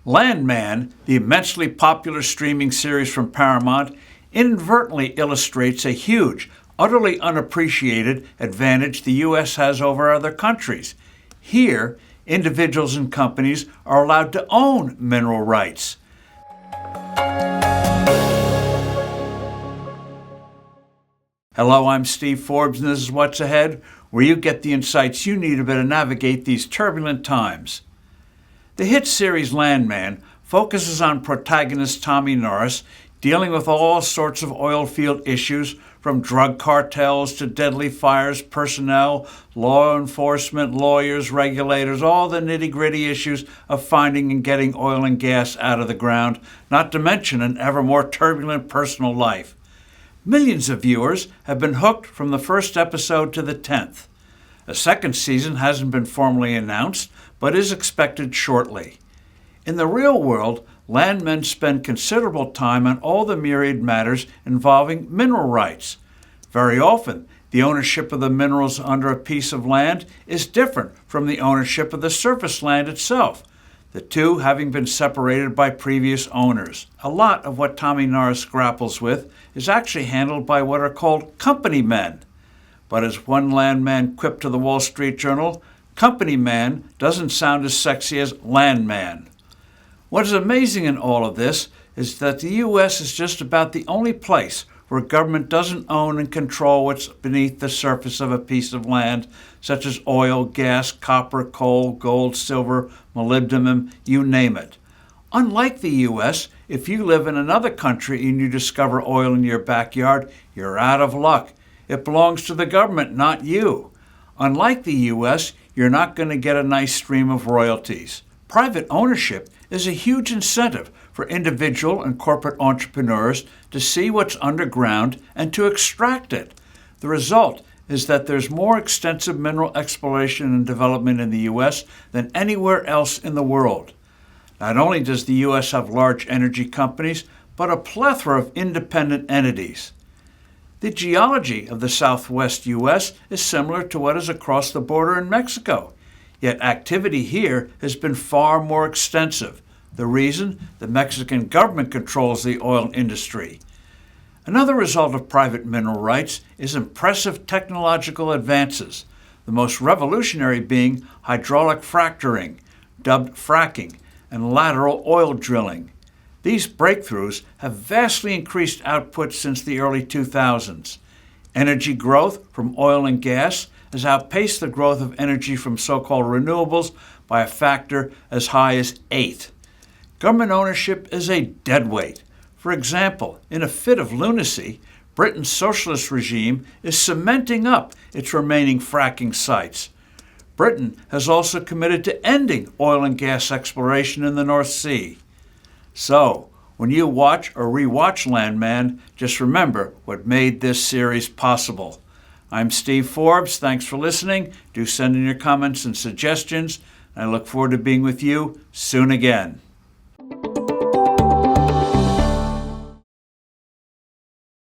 Landman, the immensely popular streaming series from Paramount, inadvertently illustrates a huge, utterly unappreciated advantage the U.S. has over other countries. Here, individuals and companies are allowed to own mineral rights. Hello, I'm Steve Forbes, and this is What's Ahead, where you get the insights you need to better navigate these turbulent times. The hit series Landman focuses on protagonist Tommy Norris dealing with all sorts of oil field issues, from drug cartels to deadly fires, personnel, law enforcement, lawyers, regulators, all the nitty-gritty issues of finding and getting oil and gas out of the ground, not to mention an ever more turbulent personal life. Millions of viewers have been hooked from the first episode to the 10th. A second season hasn't been formally announced, but is expected shortly. In the real world, landmen spend considerable time on all the myriad matters involving mineral rights. Very often, the ownership of the minerals under a piece of land is different from the ownership of the surface land itself, the two having been separated by previous owners. A lot of what Tommy Norris grapples with is actually handled by what are called company men. But as one landman quipped to the Wall Street Journal, company man doesn't sound as sexy as landman. What is amazing in all of this is that the U.S. is just about the only place where government doesn't own and control what's beneath the surface of a piece of land, such as oil, gas, copper, coal, gold, silver, molybdenum, you name it. Unlike the U.S., if you live in another country and you discover oil in your backyard, you're out of luck. It belongs to the government, not you. Unlike the U.S., you're not going to get a nice stream of royalties. Private ownership is a huge incentive for individual and corporate entrepreneurs to see what's underground and to extract it. The result is that there's more extensive mineral exploration and development in the U.S. than anywhere else in the world. Not only does the U.S. have large energy companies, but a plethora of independent entities. The geology of the southwest U.S. is similar to what is across the border in Mexico, yet activity here has been far more extensive. The reason? The Mexican government controls the oil industry. Another result of private mineral rights is impressive technological advances, the most revolutionary being hydraulic fracturing, dubbed fracking, and lateral oil drilling. These breakthroughs have vastly increased output since the early 2000s. Energy growth from oil and gas has outpaced the growth of energy from so-called renewables by a factor as high as 8. Government ownership is a deadweight. For example, in a fit of lunacy, Britain's socialist regime is cementing up its remaining fracking sites. Britain has also committed to ending oil and gas exploration in the North Sea. So, when you watch or rewatch Landman, just remember what made this series possible. I'm Steve Forbes. Thanks for listening. Do send in your comments and suggestions. I look forward to being with you soon again.